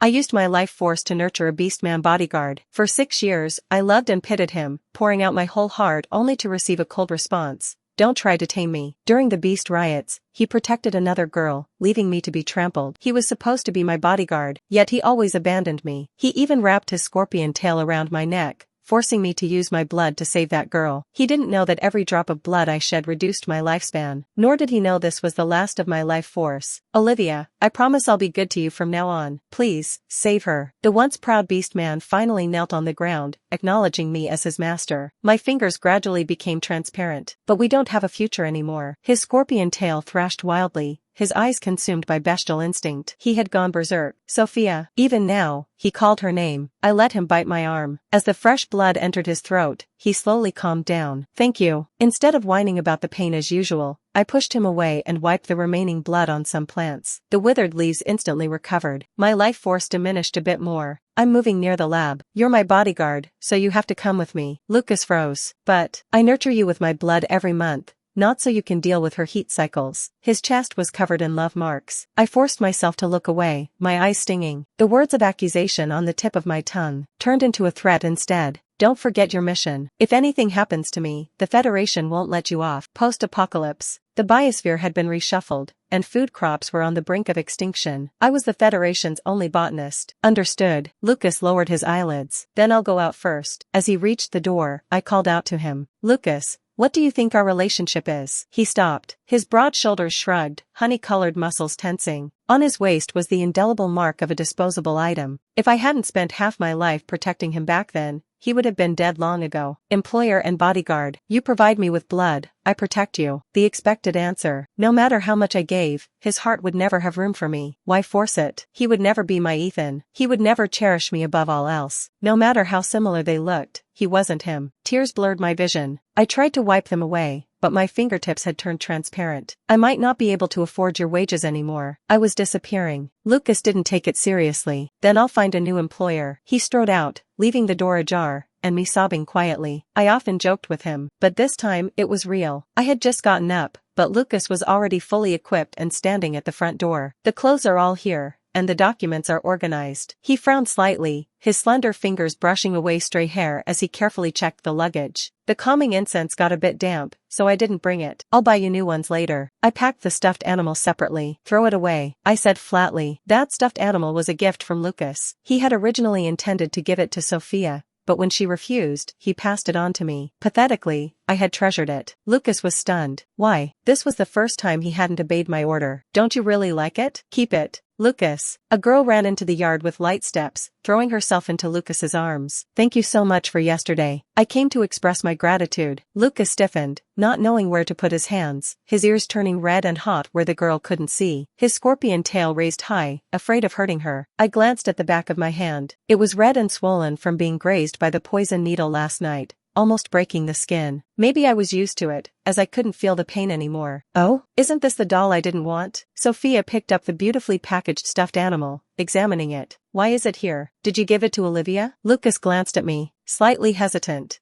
I used my life force to nurture a beastman bodyguard. For 6 years, I loved and pitied him, pouring out my whole heart only to receive a cold response. Don't try to tame me. During the beast riots, he protected another girl, leaving me to be trampled. He was supposed to be my bodyguard, yet he always abandoned me. He even wrapped his scorpion tail around my neck, forcing me to use my blood to save that girl. He didn't know that every drop of blood I shed reduced my lifespan, nor did he know this was the last of my life force. Olivia, I promise I'll be good to you from now on. Please, save her. The once proud beast man finally knelt on the ground, acknowledging me as his master. My fingers gradually became transparent. But we don't have a future anymore. His scorpion tail thrashed wildly, his eyes consumed by bestial instinct. He had gone berserk. Sophia. Even now, he called her name. I let him bite my arm. As the fresh blood entered his throat, he slowly calmed down. Thank you. Instead of whining about the pain as usual, I pushed him away and wiped the remaining blood on some plants. The withered leaves instantly recovered. My life force diminished a bit more. I'm moving near the lab. You're my bodyguard, so you have to come with me. Lucas froze. But I nurture you with my blood every month. Not so you can deal with her heat cycles. His chest was covered in love marks. I forced myself to look away, my eyes stinging. The words of accusation on the tip of my tongue turned into a threat instead. Don't forget your mission. If anything happens to me, the Federation won't let you off. Post-apocalypse. The biosphere had been reshuffled, and food crops were on the brink of extinction. I was the Federation's only botanist. Understood. Lucas lowered his eyelids. Then I'll go out first. As he reached the door, I called out to him. Lucas, what do you think our relationship is? He stopped. His broad shoulders shrugged, honey-colored muscles tensing. On his waist was the indelible mark of a disposable item. If I hadn't spent half my life protecting him back then, he would have been dead long ago. Employer and bodyguard. You provide me with blood, I protect you. The expected answer. No matter how much I gave, his heart would never have room for me. Why force it? He would never be my Ethan. He would never cherish me above all else. No matter how similar they looked, he wasn't him. Tears blurred my vision. I tried to wipe them away, but my fingertips had turned transparent. I might not be able to afford your wages anymore. I was disappearing. Lucas didn't take it seriously. Then I'll find a new employer. He strode out, leaving the door ajar, and me sobbing quietly. I often joked with him, but this time it was real. I had just gotten up, but Lucas was already fully equipped and standing at the front door. The clothes are all here, and the documents are organized. He frowned slightly, his slender fingers brushing away stray hair as he carefully checked the luggage. The calming incense got a bit damp, so I didn't bring it. I'll buy you new ones later. I packed the stuffed animal separately. Throw it away, I said flatly. That stuffed animal was a gift from Lucas. He had originally intended to give it to Sophia, but when she refused, he passed it on to me. Pathetically, I had treasured it. Lucas was stunned. Why? This was the first time he hadn't obeyed my order. Don't you really like it? Keep it. Lucas. A girl ran into the yard with light steps, throwing herself into Lucas's arms. Thank you so much for yesterday. I came to express my gratitude. Lucas stiffened, not knowing where to put his hands, his ears turning red and hot where the girl couldn't see. His scorpion tail raised high, afraid of hurting her. I glanced at the back of my hand. It was red and swollen from being grazed by the poison needle last night, almost breaking the skin. Maybe I was used to it, as I couldn't feel the pain anymore. Oh, isn't this the doll I didn't want? Sophia picked up the beautifully packaged stuffed animal, examining it. Why is it here? Did you give it to Olivia? Lucas glanced at me, slightly hesitant.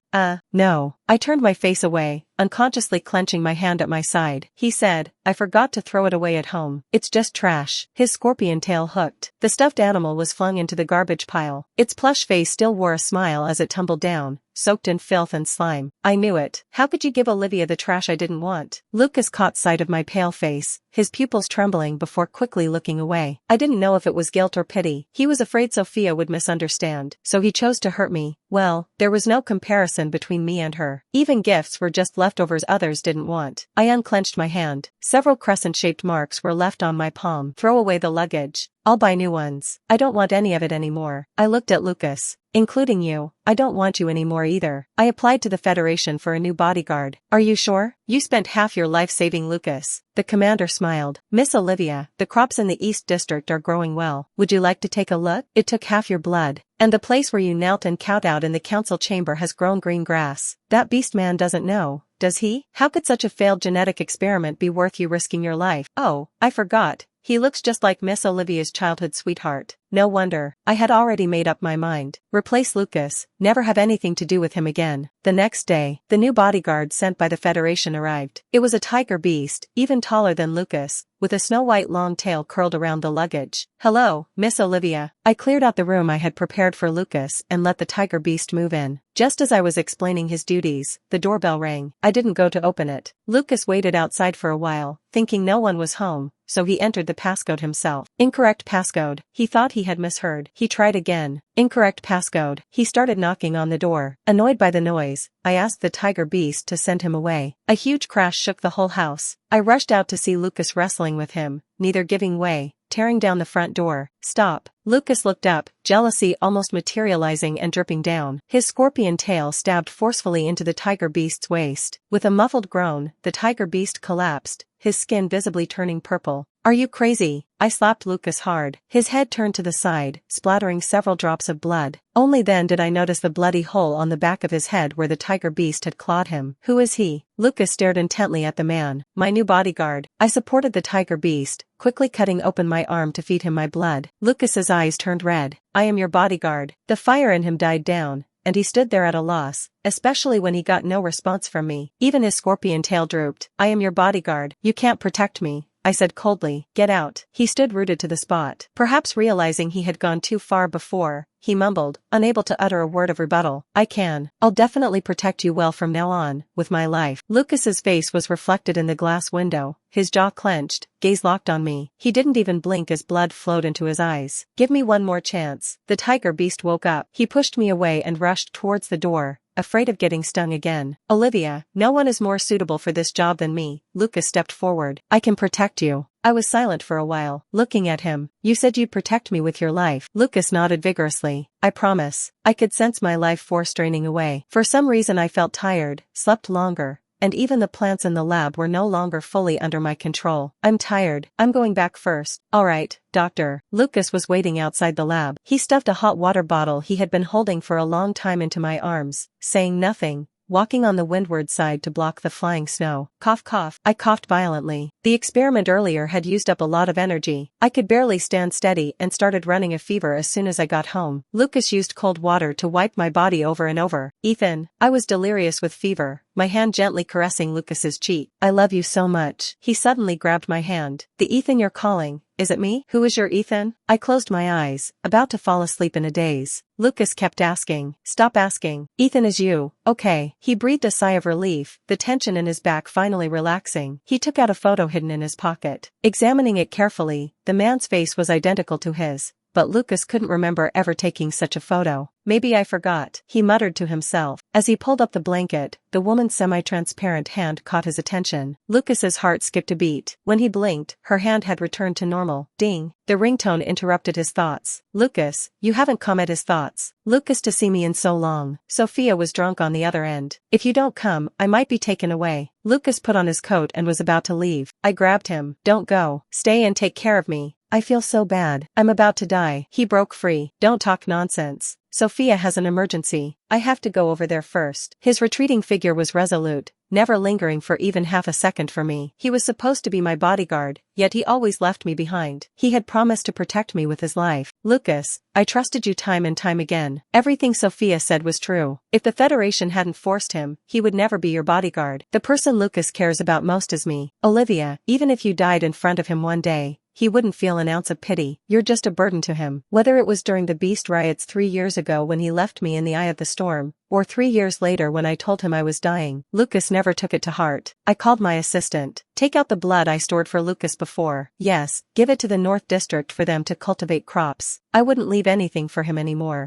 No. I turned my face away, unconsciously clenching my hand at my side. He said, I forgot to throw it away at home. It's just trash. His scorpion tail hooked. The stuffed animal was flung into the garbage pile. Its plush face still wore a smile as it tumbled down, soaked in filth and slime. I knew it. How could you give Olivia the trash I didn't want? Lucas caught sight of my pale face, his pupils trembling before quickly looking away. I didn't know if it was guilt or pity. He was afraid Sophia would misunderstand, so he chose to hurt me. Well, there was no comparison between me and her. Even gifts were just leftovers others didn't want. I unclenched my hand. Several crescent-shaped marks were left on my palm. Throw away the luggage. I'll buy new ones. I don't want any of it anymore. I looked at Lucas. Including you. I don't want you anymore either. I applied to the Federation for a new bodyguard. Are you sure? You spent half your life saving Lucas. The commander smiled. Miss Olivia, the crops in the East District are growing well. Would you like to take a look? It took half your blood. And the place where you knelt and kowtowed in the council chamber has grown green grass. That beast man doesn't know, does he? How could such a failed genetic experiment be worth you risking your life? Oh, I forgot. He looks just like Miss Olivia's childhood sweetheart. No wonder. I had already made up my mind. Replace Lucas, never have anything to do with him again. The next day, the new bodyguard sent by the Federation arrived. It was a tiger beast, even taller than Lucas, with a snow-white long tail curled around the luggage. "Hello, Miss Olivia." I cleared out the room I had prepared for Lucas and let the tiger beast move in. Just as I was explaining his duties, the doorbell rang. I didn't go to open it. Lucas waited outside for a while, thinking no one was home, so he entered the passcode himself. Incorrect passcode. He thought he had misheard. He tried again. Incorrect passcode. He started knocking on the door. Annoyed by the noise, I asked the tiger beast to send him away. A huge crash shook the whole house. I rushed out to see Lucas wrestling with him, neither giving way, tearing down the front door. "Stop." Lucas looked up, jealousy almost materializing and dripping down. His scorpion tail stabbed forcefully into the tiger beast's waist. With a muffled groan, the tiger beast collapsed, his skin visibly turning purple. "Are you crazy?" I slapped Lucas hard. His head turned to the side, splattering several drops of blood. Only then did I notice the bloody hole on the back of his head where the tiger beast had clawed him. "Who is he?" Lucas stared intently at the man. "My new bodyguard." I supported the tiger beast, quickly cutting open my arm to feed him my blood. Lucas's eyes turned red. "I am your bodyguard." The fire in him died down, and he stood there at a loss, especially when he got no response from me. Even his scorpion tail drooped. "I am your bodyguard. You can't protect me," I said coldly. "Get out." He stood rooted to the spot. Perhaps realizing he had gone too far before, he mumbled, unable to utter a word of rebuttal. "I can. I'll definitely protect you well from now on, with my life." Lucas's face was reflected in the glass window, his jaw clenched, gaze locked on me. He didn't even blink as blood flowed into his eyes. "Give me one more chance." The tiger beast woke up. He pushed me away and rushed towards the door, afraid of getting stung again. "Olivia, no one is more suitable for this job than me." Lucas stepped forward. "I can protect you." I was silent for a while, looking at him. "You said you'd protect me with your life." Lucas nodded vigorously. "I promise." I could sense my life force draining away. For some reason I felt tired, slept longer, and even the plants in the lab were no longer fully under my control. "I'm tired. I'm going back first." "All right, doctor." Lucas was waiting outside the lab. He stuffed a hot water bottle he had been holding for a long time into my arms, saying nothing, walking on the windward side to block the flying snow. Cough cough. I coughed violently. The experiment earlier had used up a lot of energy. I could barely stand steady and started running a fever as soon as I got home. Lucas used cold water to wipe my body over and over. "Ethan." I was delirious with fever, my hand gently caressing Lucas's cheek. "I love you so much." He suddenly grabbed my hand. "The Ethan you're calling, is it me?" "Who is your Ethan?" I closed my eyes, about to fall asleep in a daze. Lucas kept asking. "Stop asking." "Ethan is you." "Okay." He breathed a sigh of relief, the tension in his back finally relaxing. He took out a photo hidden in his pocket. Examining it carefully, the man's face was identical to his, but Lucas couldn't remember ever taking such a photo. "Maybe I forgot," he muttered to himself. As he pulled up the blanket, the woman's semi-transparent hand caught his attention. Lucas's heart skipped a beat. When he blinked, her hand had returned to normal. Ding! The ringtone interrupted his thoughts. "Lucas, you haven't come at his thoughts." "Lucas, to see me in so long." Sophia was drunk on the other end. "If you don't come, I might be taken away." Lucas put on his coat and was about to leave. I grabbed him. "Don't go. Stay and take care of me. I feel so bad. I'm about to die." He broke free. "Don't talk nonsense. Sophia has an emergency. I have to go over there first." His retreating figure was resolute, never lingering for even half a second for me. He was supposed to be my bodyguard, yet he always left me behind. He had promised to protect me with his life. "Lucas, I trusted you time and time again." Everything Sophia said was true. If the Federation hadn't forced him, he would never be your bodyguard. The person Lucas cares about most is me. Olivia, even if you died in front of him one day, he wouldn't feel an ounce of pity. You're just a burden to him. Whether it was during the Beast riots 3 years ago when he left me in the eye of the storm, or 3 years later when I told him I was dying, Lucas never took it to heart. I called my assistant. "Take out the blood I stored for Lucas before." "Yes, give it to the North District for them to cultivate crops. I wouldn't leave anything for him anymore."